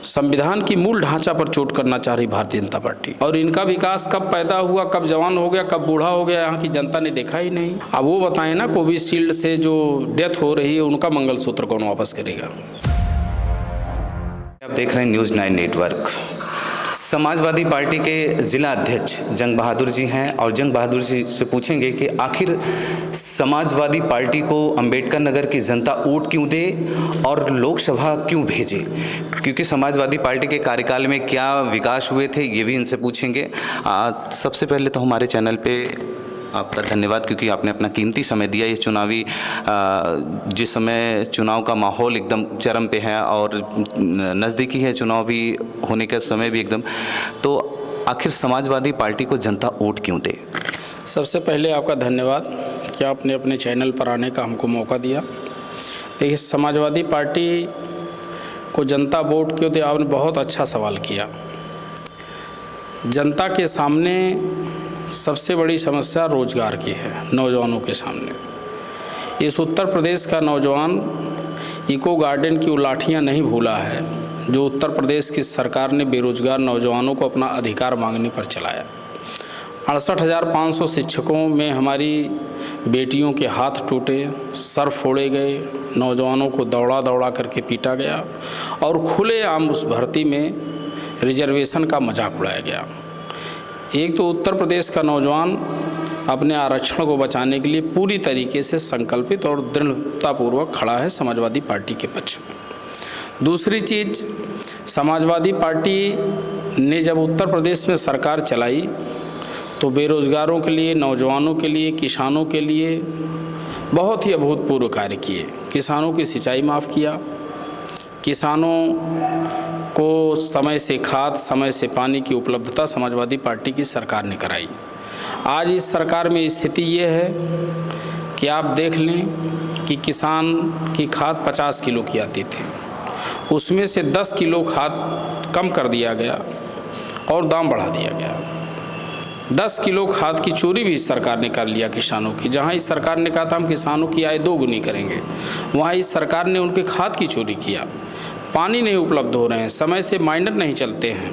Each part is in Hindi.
संविधान की मूल ढांचा पर चोट करना चाह रही भारतीय जनता पार्टी। और इनका विकास कब पैदा हुआ, कब जवान हो गया, कब बूढ़ा हो गया, यहाँ की जनता ने देखा ही नहीं। अब वो बताएं ना, कोविशील्ड से जो डेथ हो रही है उनका मंगलसूत्र कौन वापस करेगा। आप देख रहे हैं न्यूज़ 9 नेटवर्क। समाजवादी पार्टी के जिला अध्यक्ष जंग बहादुर जी हैं और जंग बहादुर जी से पूछेंगे कि आखिर समाजवादी पार्टी को अंबेडकर नगर की जनता वोट क्यों दे और लोकसभा क्यों भेजे, क्योंकि समाजवादी पार्टी के कार्यकाल में क्या विकास हुए थे ये भी इनसे पूछेंगे। सबसे पहले तो हमारे चैनल पे आपका धन्यवाद, क्योंकि आपने अपना कीमती समय दिया। इस चुनावी जिस समय चुनाव का माहौल एकदम चरम पे है और नज़दीकी है चुनाव भी होने का समय भी एकदम, तो आखिर समाजवादी पार्टी को जनता वोट क्यों दे? सबसे पहले आपका धन्यवाद कि आपने अपने चैनल पर आने का हमको मौका दिया। देखिए, समाजवादी पार्टी को जनता वोट क्यों दे, आपने बहुत अच्छा सवाल किया। जनता के सामने सबसे बड़ी समस्या रोजगार की है, नौजवानों के सामने। इस उत्तर प्रदेश का नौजवान इको गार्डन की लाठियाँ नहीं भूला है जो उत्तर प्रदेश की सरकार ने बेरोजगार नौजवानों को अपना अधिकार मांगने पर चलाया। 68,500 शिक्षकों में हमारी बेटियों के हाथ टूटे, सर फोड़े गए, नौजवानों को दौड़ा दौड़ा करके पीटा गया और खुलेआम उस भर्ती में रिजर्वेशन का मजाक उड़ाया गया। एक तो उत्तर प्रदेश का नौजवान अपने आरक्षण को बचाने के लिए पूरी तरीके से संकल्पित और दृढ़तापूर्वक खड़ा है समाजवादी पार्टी के पक्ष में। दूसरी चीज़, समाजवादी पार्टी ने जब उत्तर प्रदेश में सरकार चलाई तो बेरोजगारों के लिए, नौजवानों के लिए, किसानों के लिए बहुत ही अभूतपूर्व कार्य किए। किसानों की सिंचाई माफ़ किया, किसानों को समय से खाद, समय से पानी की उपलब्धता समाजवादी पार्टी की सरकार ने कराई। आज इस सरकार में स्थिति ये है कि आप देख लें कि किसान की खाद 50 किलो की आती थी, उसमें से 10 किलो खाद कम कर दिया गया और दाम बढ़ा दिया गया। 10 किलो खाद की चोरी भी इस सरकार ने कर लिया किसानों की। जहां इस सरकार ने कहा था हम किसानों की आय 2 गुनी करेंगे, वहां इस सरकार ने उनके खाद की चोरी किया। पानी नहीं उपलब्ध हो रहे हैं, समय से माइनर नहीं चलते हैं,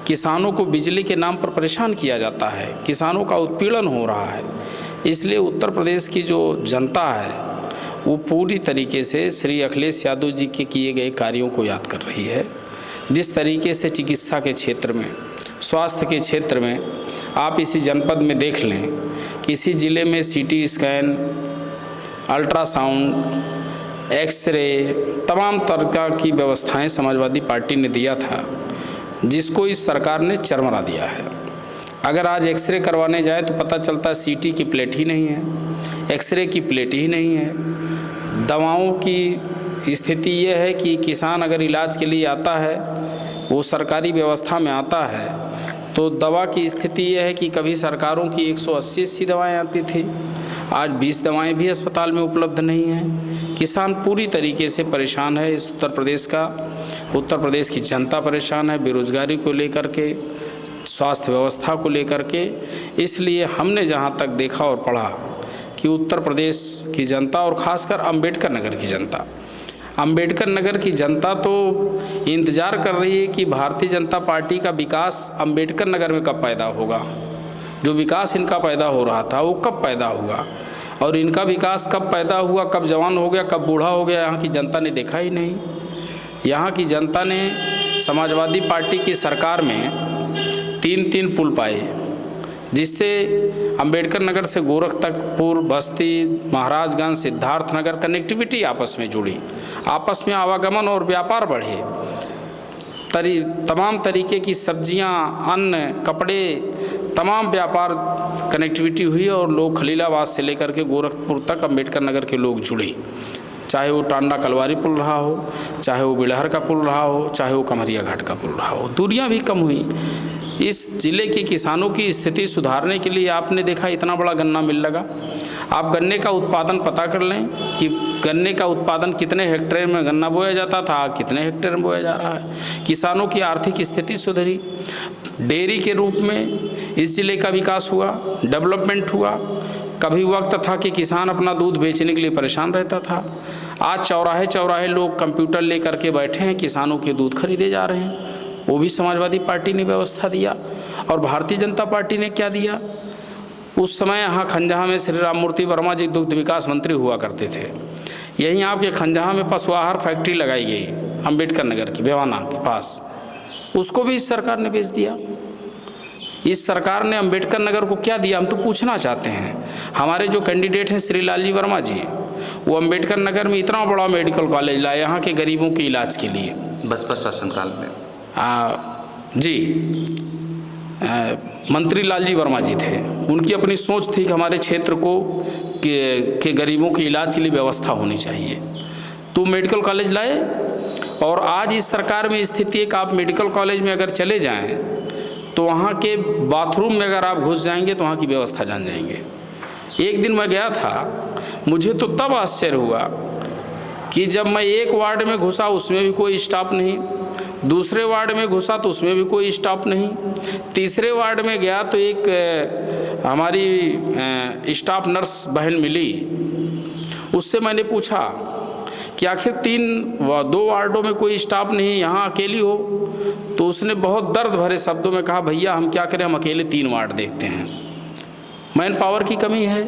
किसानों को बिजली के नाम पर परेशान किया जाता है, किसानों का उत्पीड़न हो रहा है। इसलिए उत्तर प्रदेश की जो जनता है वो पूरी तरीके से श्री अखिलेश यादव जी के किए गए कार्यों को याद कर रही है। जिस तरीके से चिकित्सा के क्षेत्र में, स्वास्थ्य के क्षेत्र में, आप इसी जनपद में देख लें, किसी ज़िले में सीटी स्कैन, अल्ट्रासाउंड, एक्सरे, तमाम तरह की व्यवस्थाएं समाजवादी पार्टी ने दिया था, जिसको इस सरकार ने चरमरा दिया है। अगर आज एक्सरे करवाने जाए तो पता चलता है सीटी की प्लेट ही नहीं है, एक्सरे की प्लेट ही नहीं है। दवाओं की स्थिति ये है कि किसान अगर इलाज के लिए आता है, वो सरकारी व्यवस्था में आता है, तो दवा की स्थिति ये है कि कभी सरकारों की 180 दवाएँ आती थी, आज 20 दवाएँ भी अस्पताल में उपलब्ध नहीं हैं। किसान पूरी तरीके से परेशान है। इस उत्तर प्रदेश की जनता परेशान है, बेरोजगारी को लेकर के, स्वास्थ्य व्यवस्था को लेकर के। इसलिए हमने जहां तक देखा और पढ़ा कि उत्तर प्रदेश की जनता और ख़ासकर अंबेडकर नगर की जनता तो इंतज़ार कर रही है कि भारतीय जनता पार्टी का विकास अंबेडकर नगर में कब पैदा होगा। जो विकास इनका पैदा हो रहा था वो कब पैदा हुआ, और इनका विकास कब पैदा हुआ, कब जवान हो गया, कब बूढ़ा हो गया, यहाँ की जनता ने देखा ही नहीं। यहाँ की जनता ने समाजवादी पार्टी की सरकार में 3 पुल पाए, जिससे अंबेडकर नगर से गोरखपुर, बस्ती, महाराजगंज, सिद्धार्थनगर कनेक्टिविटी आपस में जुड़ी, आपस में आवागमन और व्यापार बढ़े। तमाम तरीके की सब्जियां, अन्न, कपड़े, तमाम व्यापार कनेक्टिविटी हुई और लोग खलीलाबाद से लेकर के गोरखपुर तक अंबेडकर नगर के लोग जुड़े। चाहे वो टांडा कलवारी पुल रहा हो, चाहे वो बिलहर का पुल रहा हो, चाहे वो कमरिया घाट का पुल रहा हो, दूरियां भी कम हुई। इस ज़िले के किसानों की स्थिति सुधारने के लिए आपने देखा इतना बड़ा गन्ना मिल लगा। आप गन्ने का उत्पादन पता कर लें कि गन्ने का उत्पादन कितने हेक्टेयर में गन्ना बोया जाता था, कितने हेक्टेयर में बोया जा रहा है। किसानों की आर्थिक स्थिति सुधरी, डेयरी के रूप में इस ज़िले का विकास हुआ, डेवलपमेंट हुआ। कभी वक्त था कि किसान अपना दूध बेचने के लिए परेशान रहता था, आज चौराहे चौराहे लोग कंप्यूटर लेकर के बैठे हैं, किसानों के दूध खरीदे जा रहे हैं, वो भी समाजवादी पार्टी ने व्यवस्था दिया। और भारतीय जनता पार्टी ने क्या दिया? उस समय यहाँ खंजाहा में श्री राममूर्ति वर्मा जी दुग्ध विकास मंत्री हुआ करते थे। यहीं आपके खंजाहा में पशु आहार फैक्ट्री लगाई गई अंबेडकर नगर की, बेवाना के पास, उसको भी इस सरकार ने बेच दिया। इस सरकार ने अंबेडकर नगर को क्या दिया, हम तो पूछना चाहते हैं। हमारे जो कैंडिडेट हैं श्री लालजी वर्मा जी, वो अंबेडकर नगर में इतना बड़ा मेडिकल कॉलेज लाए यहाँ के गरीबों के इलाज के लिए, बसपा शासनकाल में। मंत्री लालजी वर्मा जी थे, उनकी अपनी सोच थी कि हमारे क्षेत्र को के गरीबों के इलाज के लिए व्यवस्था होनी चाहिए, तो मेडिकल कॉलेज लाए। और आज इस सरकार में स्थिति है कि आप मेडिकल कॉलेज में अगर चले जाएं तो वहाँ के बाथरूम में अगर आप घुस जाएंगे तो वहाँ की व्यवस्था जान जाएंगे। एक दिन मैं गया था, मुझे तो तब आश्चर्य हुआ कि जब मैं एक वार्ड में घुसा उसमें भी कोई स्टाफ नहीं, दूसरे वार्ड में घुसा तो उसमें भी कोई स्टाफ नहीं, तीसरे वार्ड में गया तो एक हमारी स्टाफ नर्स बहन मिली, उससे मैंने पूछा कि आखिर 2 वार्डों में कोई स्टाफ नहीं, यहाँ अकेली हो? तो उसने बहुत दर्द भरे शब्दों में कहा, भैया हम क्या करें, हम अकेले 3 वार्ड देखते हैं। मैन पावर की कमी है,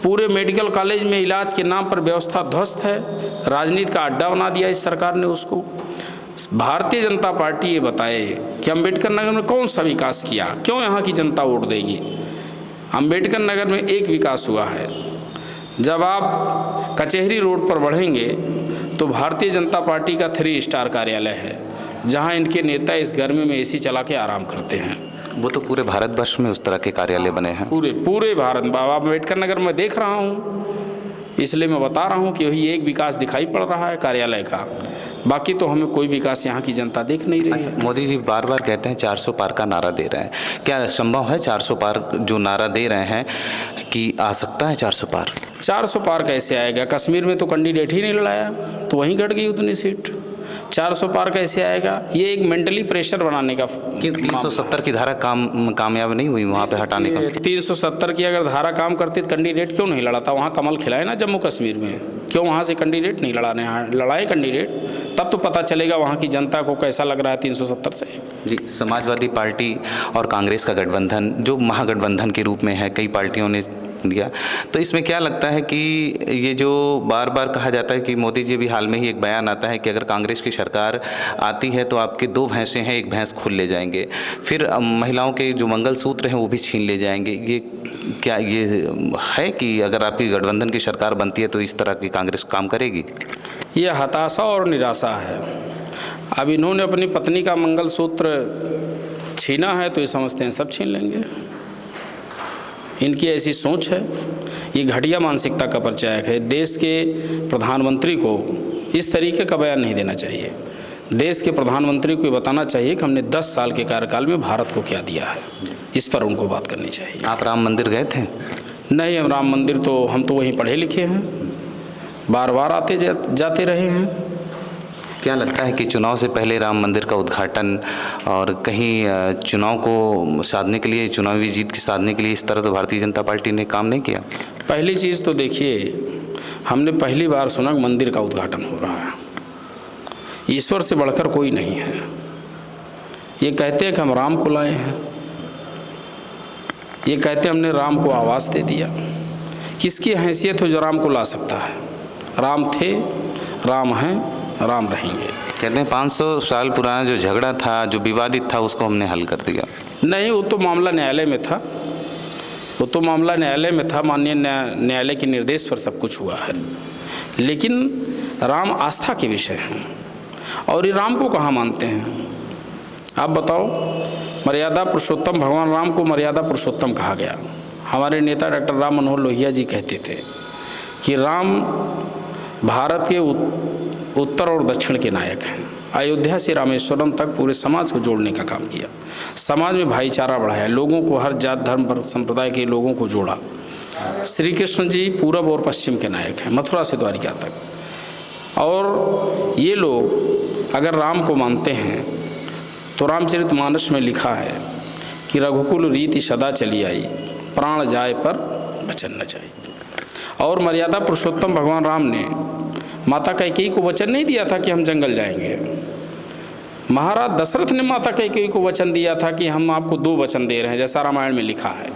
पूरे मेडिकल कॉलेज में इलाज के नाम पर व्यवस्था ध्वस्त है, राजनीति का अड्डा बना दिया इस सरकार ने उसको। भारतीय जनता पार्टी ये बताए कि अंबेडकर नगर में कौन सा विकास किया, क्यों यहाँ की जनता वोट देगी? अंबेडकर नगर में एक विकास हुआ है। जब आप कचहरी रोड पर बढ़ेंगे तो भारतीय जनता पार्टी का 3 स्टार कार्यालय है, जहाँ इनके नेता इस गर्मी में एसी चला के आराम करते हैं। वो तो पूरे भारतवर्ष में उस तरह के कार्यालय बने हैं, पूरे भारत। बाबा अंबेडकर नगर में देख रहा हूँ, इसलिए मैं बता रहा हूँ कि वही एक विकास दिखाई पड़ रहा है कार्यालय का, बाकी तो हमें कोई विकास यहाँ की जनता देख नहीं रही है। मोदी जी बार बार कहते हैं 400 पार का नारा दे रहे हैं, क्या संभव है 400 पार जो नारा दे रहे हैं कि आ सकता है 400 पार? 400 पार कैसे आएगा? कश्मीर में तो कैंडिडेट ही नहीं लड़ाया, तो वहीं घट गई उतनी सीट। 400 पार कैसे आएगा? ये एक मेंटली प्रेशर बनाने का। 370 की धारा कामयाब नहीं हुई वहाँ पे हटाने का। 370 की अगर धारा काम करती तो कैंडिडेट क्यों नहीं लड़ाता? वहाँ कमल खिलाए ना जम्मू कश्मीर में, क्यों वहाँ से कैंडिडेट नहीं लड़ाने? लड़ाए कैंडिडेट, तब तो पता चलेगा वहाँ की जनता को कैसा लग रहा है 370 से। जी, समाजवादी पार्टी और कांग्रेस का गठबंधन जो महागठबंधन के रूप में है, कई पार्टियों ने दिया, तो इसमें क्या लगता है कि ये जो बार बार कहा जाता है कि मोदी जी भी हाल में ही एक बयान आता है कि अगर कांग्रेस की सरकार आती है तो आपके 2 भैंसें हैं, एक भैंस खुल ले जाएंगे, फिर महिलाओं के जो मंगलसूत्र हैं वो भी छीन ले जाएंगे, ये क्या ये है कि अगर आपकी गठबंधन की सरकार बनती है तो इस तरह की कांग्रेस काम करेगी? ये हताशा और निराशा है। अब इन्होंने अपनी पत्नी का मंगलसूत्र छीना है तो ये समझते हैं सब छीन लेंगे। इनकी ऐसी सोच है, ये घटिया मानसिकता का परिचायक है। देश के प्रधानमंत्री को इस तरीके का बयान नहीं देना चाहिए। देश के प्रधानमंत्री को ये बताना चाहिए कि हमने 10 साल के कार्यकाल में भारत को क्या दिया है, इस पर उनको बात करनी चाहिए। आप राम मंदिर गए थे? नहीं, हम राम मंदिर तो हम तो वहीं पढ़े लिखे हैं, बार बार आते जाते रहे हैं। क्या लगता है कि चुनाव से पहले राम मंदिर का उद्घाटन और कहीं चुनाव को साधने के लिए, चुनावी जीत की साधने के लिए इस तरह तो भारतीय जनता पार्टी ने काम नहीं किया? पहली चीज़ तो देखिए, हमने पहली बार सुना मंदिर का उद्घाटन हो रहा है। ईश्वर से बढ़कर कोई नहीं है। ये कहते हैं कि हम राम को लाए हैं, ये कहते हैं हमने राम को आवाज़ दे दिया। किसकी हैसियत हो जो राम को ला सकता है? राम थे, राम हैं, राम रहेंगे। कहते हैं 500 साल पुराना जो झगड़ा था, जो विवादित था, उसको हमने हल कर दिया। नहीं, वो तो मामला न्यायालय में था, वो तो मामला न्यायालय में था, माननीय न्यायालय के निर्देश पर सब कुछ हुआ है। लेकिन राम आस्था के विषय हैं, और ये राम को कहाँ मानते हैं? आप बताओ। मर्यादा पुरुषोत्तम भगवान राम को मर्यादा पुरुषोत्तम कहा गया। हमारे नेता डॉक्टर राम मनोहर लोहिया जी कहते थे कि राम भारत के उत्तर और दक्षिण के नायक हैं। अयोध्या से रामेश्वरम तक पूरे समाज को जोड़ने का काम किया, समाज में भाईचारा बढ़ाया, लोगों को हर जात धर्म संप्रदाय के लोगों को जोड़ा। श्री कृष्ण जी पूरब और पश्चिम के नायक हैं, मथुरा से द्वारिका तक। और ये लोग अगर राम को मानते हैं तो रामचरितमानस में लिखा है कि रघुकुल रीति सदा चली आई, प्राण जाए पर वचन न जाए। और मर्यादा पुरुषोत्तम भगवान राम ने माता कैकेयी को वचन नहीं दिया था कि हम जंगल जाएंगे। महाराज दशरथ ने माता कैकेयी को वचन दिया था कि हम आपको 2 वचन दे रहे हैं, जैसा रामायण में लिखा है।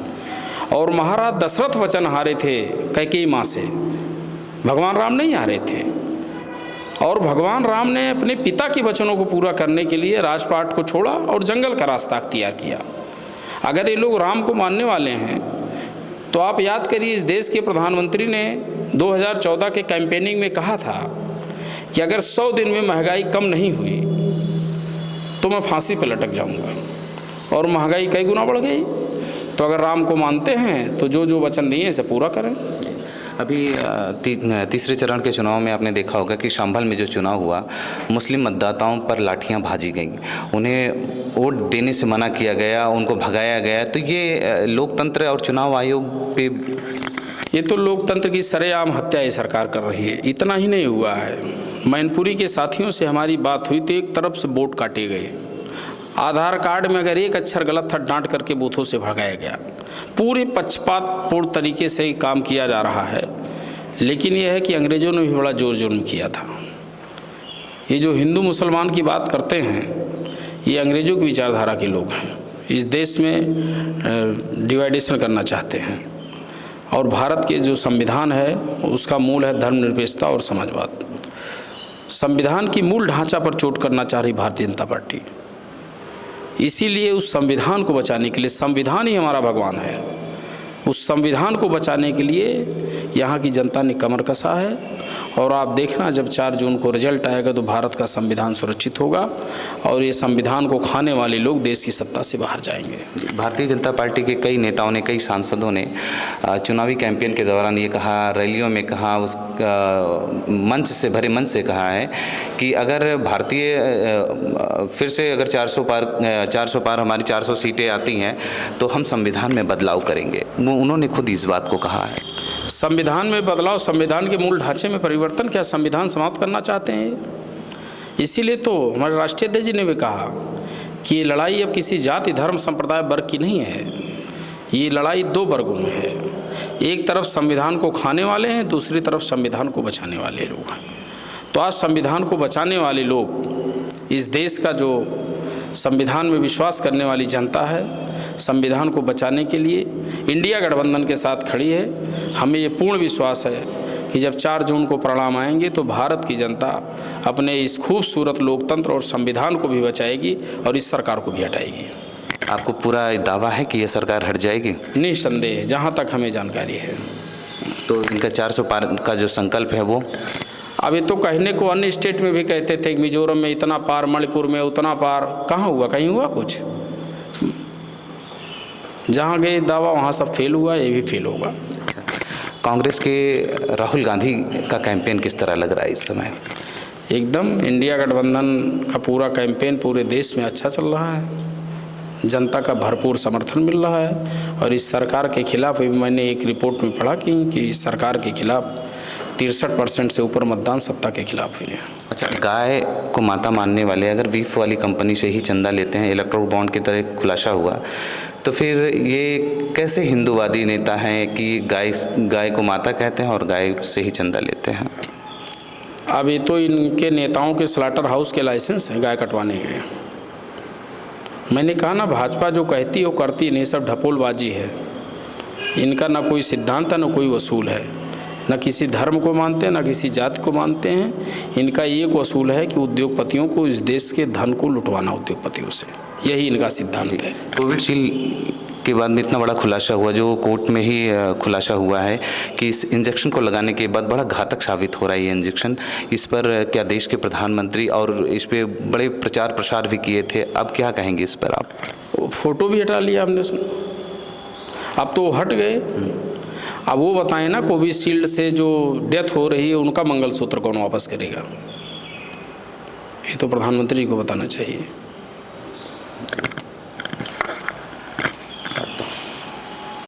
और महाराज दशरथ वचन हारे थे कैकेयी माँ से, भगवान राम नहीं हारे थे। और भगवान राम ने अपने पिता के वचनों को पूरा करने के लिए राजपाट को छोड़ा और जंगल का रास्ता अख्तियार किया। अगर ये लोग राम को मानने वाले हैं तो आप याद करिए, इस देश के प्रधानमंत्री ने 2014 के कैंपेनिंग में कहा था कि अगर 100 दिन में महंगाई कम नहीं हुई तो मैं फांसी पर लटक जाऊंगा। और महंगाई कई गुना बढ़ गई। तो अगर राम को मानते हैं तो जो जो वचन दिए इसे पूरा करें। अभी तीसरे चरण के चुनाव में आपने देखा होगा कि संभल में जो चुनाव हुआ, मुस्लिम मतदाताओं पर लाठियां भाजी गईं, उन्हें वोट देने से मना किया गया, उनको भगाया गया। तो ये लोकतंत्र और चुनाव आयोग पे, ये तो लोकतंत्र की सरेआम हत्या ये सरकार कर रही है। इतना ही नहीं हुआ है, मैनपुरी के साथियों से हमारी बात हुई तो एक तरफ से वोट काटे गए। आधार कार्ड में अगर एक अक्षर गलत था, डांट करके बूथों से भगाया गया। पूरे पक्षपातपूर्ण तरीके से काम किया जा रहा है। लेकिन यह है कि अंग्रेज़ों ने भी बड़ा जोर जुल्म किया था। ये जो हिंदू मुसलमान की बात करते हैं, ये अंग्रेज़ों की विचारधारा के लोग हैं। इस देश में डिवाइडेशन करना चाहते हैं। और भारत के जो संविधान है उसका मूल है धर्मनिरपेक्षता और समाजवाद। संविधान की मूल ढांचा पर चोट करना चाह रही भारतीय जनता पार्टी। इसीलिए उस संविधान को बचाने के लिए, संविधान ही हमारा भगवान है, उस संविधान को बचाने के लिए यहाँ की जनता ने कमर कसा है। और आप देखना, जब 4 जून को रिजल्ट आएगा तो भारत का संविधान सुरक्षित होगा और ये संविधान को खाने वाले लोग देश की सत्ता से बाहर जाएंगे। भारतीय जनता पार्टी के कई नेताओं ने, कई सांसदों ने चुनावी कैंपेन के दौरान ये कहा, रैलियों में कहा, उस मंच से, भरे मंच से कहा है कि अगर भारतीय फिर से अगर 400 पार हमारी 400 सीटें आती हैं तो हम संविधान में बदलाव करेंगे। उन्होंने खुद इस बात को कहा है। संविधान में बदलाव, संविधान के मूल ढांचे में परिवर्तन, क्या संविधान समाप्त करना चाहते हैं? इसीलिए तो हमारे राष्ट्रीय अध्यक्ष जी ने भी कहा कि ये लड़ाई अब किसी जाति, धर्म, संप्रदाय, वर्ग की नहीं है। ये लड़ाई 2 वर्गों में है। एक तरफ संविधान को खाने वाले हैं, दूसरी तरफ संविधान को बचाने वाले लोग हैं। तो आज संविधान को बचाने वाले लोग, इस देश का जो संविधान में विश्वास करने वाली जनता है, संविधान को बचाने के लिए इंडिया गठबंधन के साथ खड़ी है। हमें ये पूर्ण विश्वास है कि जब 4 जून को परिणाम आएंगे तो भारत की जनता अपने इस खूबसूरत लोकतंत्र और संविधान को भी बचाएगी और इस सरकार को भी हटाएगी। आपको पूरा दावा है कि ये सरकार हट जाएगी? निस्संदेह, जहाँ तक हमें जानकारी है। तो इनका 400 पार का जो संकल्प है वो अभी तो कहने को अन्य स्टेट में भी कहते थे, मिजोरम में इतना पार, मणिपुर में उतना पार, कहाँ हुआ? कहीं हुआ कुछ? जहाँ गए दावा वहाँ सब फेल हुआ, ये भी फेल होगा। कांग्रेस के राहुल गांधी का कैंपेन किस तरह लग रहा है इस समय? एकदम इंडिया गठबंधन का पूरा कैंपेन पूरे देश में अच्छा चल रहा है। जनता का भरपूर समर्थन मिल रहा है। और इस सरकार के खिलाफ भी मैंने एक रिपोर्ट में पढ़ा कि इस सरकार के खिलाफ 63% से ऊपर मतदान सत्ता के खिलाफ हुई है। अच्छा, गाय को माता मानने वाले अगर वीफ वाली कंपनी से ही चंदा लेते हैं, इलेक्ट्रोल बॉन्ड की तरह खुलासा हुआ, तो फिर ये कैसे हिंदूवादी नेता हैं कि गाय को माता कहते हैं और गाय से ही चंदा लेते हैं? अब ये तो इनके नेताओं के स्लाटर हाउस के लाइसेंस हैं गाय कटवाने के। मैंने कहा ना, भाजपा जो कहती है वो करती नहीं, सब ढपोलबाजी है। इनका ना कोई सिद्धांत है, ना कोई वसूल है। न किसी धर्म को मानते हैं, न किसी जाति को मानते हैं। इनका एक वसूल है कि उद्योगपतियों को, इस देश के धन को लुटवाना उद्योगपतियों से, यही इनका सिद्धांत है। कोविशील्ड के बाद में इतना बड़ा खुलासा हुआ, जो कोर्ट में ही खुलासा हुआ है कि इस इंजेक्शन को लगाने के बाद बड़ा घातक साबित हो रहा है ये इंजेक्शन। इस पर क्या देश के प्रधानमंत्री और इस पे बड़े प्रचार प्रसार भी किए थे, अब क्या कहेंगे इस पर आप? फोटो भी हटा लिया हमने, सुना, अब तो हट गए। अब वो बताएं ना, कोविशील्ड से जो डेथ हो रही है उनका मंगलसूत्र कौन वापस करेगा? ये तो प्रधानमंत्री को बताना चाहिए।